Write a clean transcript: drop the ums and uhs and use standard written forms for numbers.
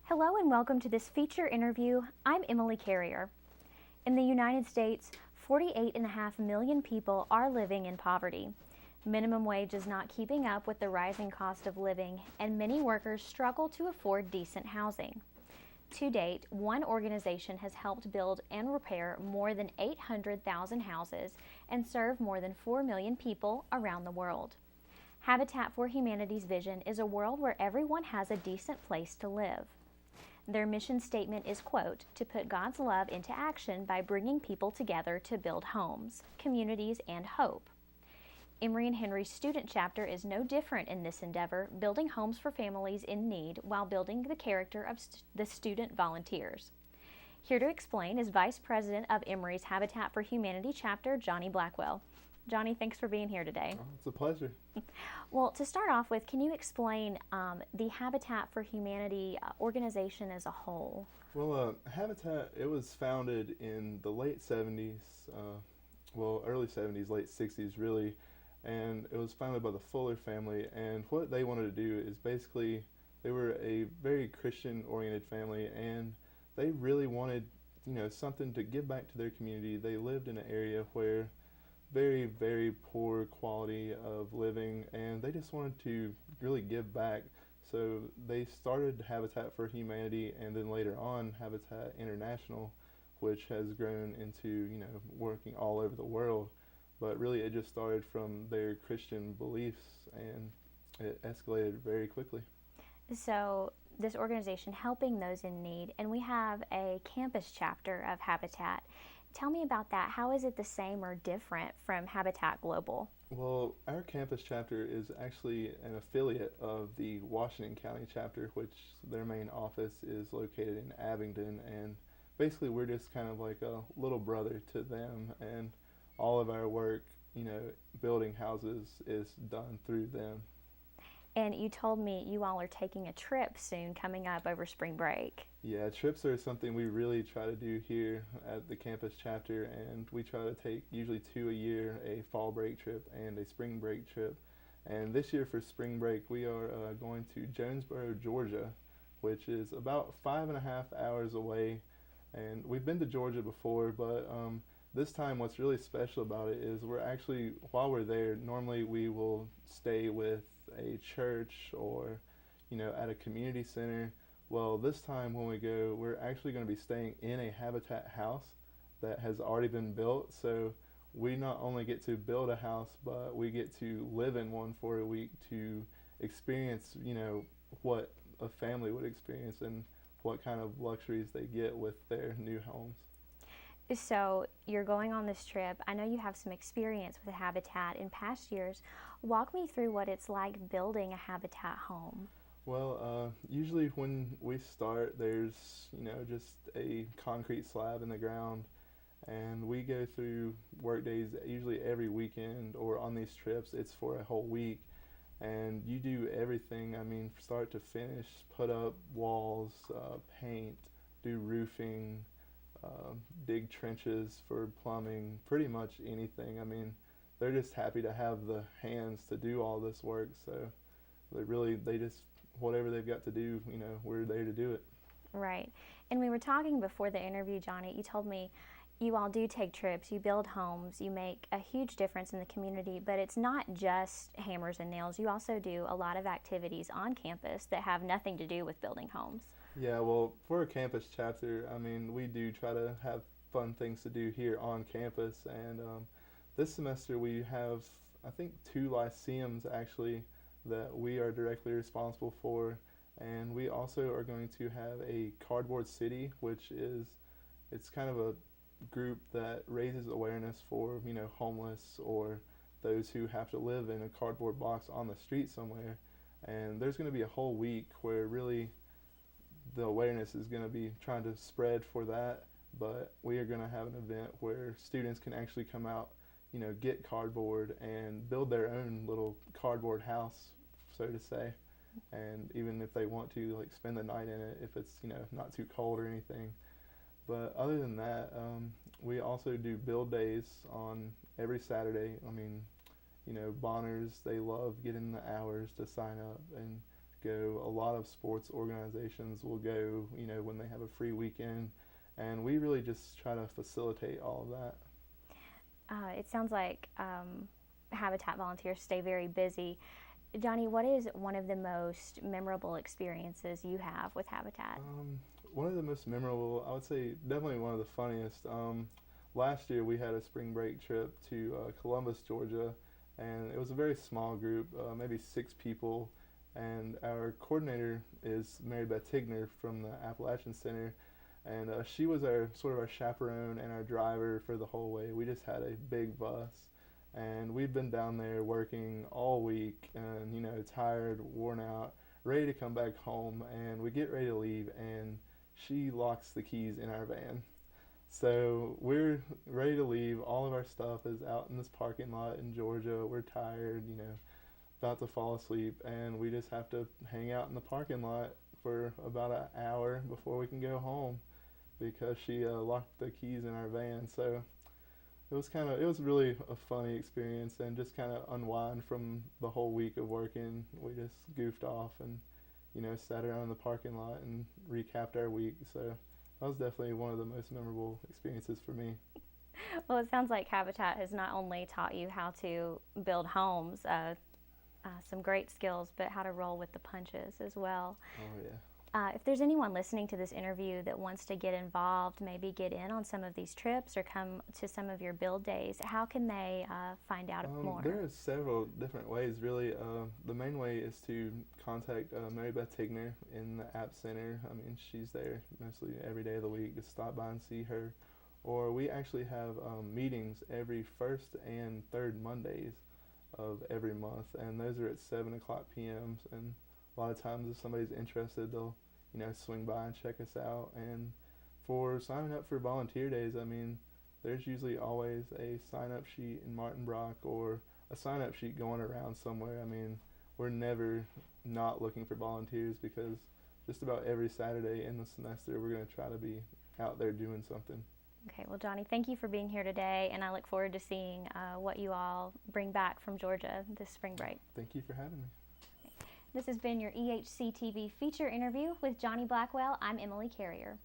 Hello and welcome to this feature interview. I'm Emily Carrier. In the United States, 48.5 million people are living in poverty. Minimum wage is not keeping up with the rising cost of living, and many workers struggle to afford decent housing. To date, one organization has helped build and repair more than 800,000 houses and serve more than 4 million people around the world. Habitat for Humanity's vision is a world where everyone has a decent place to live. Their mission statement is, quote, to put God's love into action by bringing people together to build homes, communities, and hope. Emory and Henry's student chapter is no different in this endeavor, building homes for families in need while building the character of the student volunteers. Here to explain is Vice President of Emory's Habitat for Humanity chapter, Johnny Blackwell. Johnny, thanks for being here today. Oh, it's a pleasure. Well, to start off with, can you explain the Habitat for Humanity organization as a whole? Well, Habitat, it was founded in the late 70s, early 70s, late 60s really, and it was founded by the Fuller family, and what they wanted to do is basically, they were a very Christian-oriented family, and they really wanted, something to give back to their community. They lived in an area where very, very poor quality of living, and they just wanted to really give back. So they started Habitat for Humanity, and then later on Habitat International, which has grown into, working all over the world. But really it just started from their Christian beliefs, and it escalated very quickly. So this organization helping those in need, and we have a campus chapter of Habitat. Tell me about that. How is it the same or different from Habitat Global? Well, our campus chapter is actually an affiliate of the Washington County chapter, which their main office is located in Abingdon, and basically we're just kind of like a little brother to them, and all of our work, building houses is done through them. And you told me you all are taking a trip soon coming up over spring break. Yeah, trips are something we really try to do here at the campus chapter, and we try to take usually 2 a year, a fall break trip and a spring break trip. And this year for spring break, we are going to Jonesboro, Georgia, which is about 5.5 hours away. And we've been to Georgia before, but this time what's really special about it is we're actually, while we're there, normally we will stay with a church or, at a community center. Well, this time when we go, we're actually going to be staying in a Habitat house that has already been built. So we not only get to build a house, but we get to live in one for a week to experience, what a family would experience and what kind of luxuries they get with their new homes. So you're going on this trip. I know you have some experience with Habitat in past years. Walk me through what it's like building a Habitat home. Well, usually when we start, there's, just a concrete slab in the ground, and we go through work days usually every weekend, or on these trips, it's for a whole week, and you do everything, start to finish, put up walls, paint, do roofing, dig trenches for plumbing, pretty much anything. They're just happy to have the hands to do all this work, so they just, whatever they've got to do, we're there to do it. Right. And we were talking before the interview, Johnny, you told me you all do take trips, you build homes, you make a huge difference in the community, but it's not just hammers and nails. You also do a lot of activities on campus that have nothing to do with building homes. Yeah, well, for a campus chapter, we do try to have fun things to do here on campus, and this semester we have, I think, 2 lyceums actually that we are directly responsible for, and we also are going to have a cardboard city, which is, it's kind of a group that raises awareness for, homeless or those who have to live in a cardboard box on the street somewhere. And there's going to be a whole week where really the awareness is going to be trying to spread for that, but we are going to have an event where students can actually come out, get cardboard and build their own little cardboard house, so to say. And even if they want to, like, spend the night in it, if it's, not too cold or anything. But other than that, we also do build days on every Saturday. Bonners, they love getting the hours to sign up and go. A lot of sports organizations will go, you know, when they have a free weekend, and we really just try to facilitate all of that. It sounds like Habitat volunteers stay very busy. Johnny, what is one of the most memorable experiences you have with Habitat? One of the most memorable, I would say definitely one of the funniest. Last year we had a spring break trip to Columbus, Georgia, and it was a very small group, maybe 6 people, and our coordinator is Mary Beth Tigner from the Appalachian Center, and she was our sort of our chaperone and our driver for the whole way. We just had a big bus, and we've been down there working all week, and you know, tired, worn out, ready to come back home, and we get ready to leave, and she locks the keys in our van. So we're ready to leave. All of our stuff is out in this parking lot in Georgia. We're tired, you know, about to fall asleep, and we just have to hang out in the parking lot for about an hour before we can go home because she locked the keys in our van. So it was really a funny experience, and just kind of unwind from the whole week of working. We just goofed off and, you know, sat around in the parking lot and recapped our week. So that was definitely one of the most memorable experiences for me. Well, it sounds like Habitat has not only taught you how to build homes, some great skills, but how to roll with the punches as well. Oh, yeah. If there's anyone listening to this interview that wants to get involved, maybe get in on some of these trips or come to some of your build days, how can they find out more? There are several different ways, really. The main way is to contact Mary Beth Tigner in the App Center. I mean, she's there mostly every day of the week. Just stop by and see her. Or we actually have meetings every first and third Mondays of every month, and those are at 7 o'clock p.m. And a lot of times if somebody's interested, they'll, you know, swing by and check us out. And for signing up for volunteer days, I mean, there's usually always a sign-up sheet in Martin Brock or a sign-up sheet going around somewhere. I mean, we're never not looking for volunteers because just about every Saturday in the semester we're going to try to be out there doing something. Okay, well, Johnny, thank you for being here today, and I look forward to seeing what you all bring back from Georgia this spring break. Thank you for having me. This has been your EHCTV feature interview with Johnny Blackwell. I'm Emily Carrier.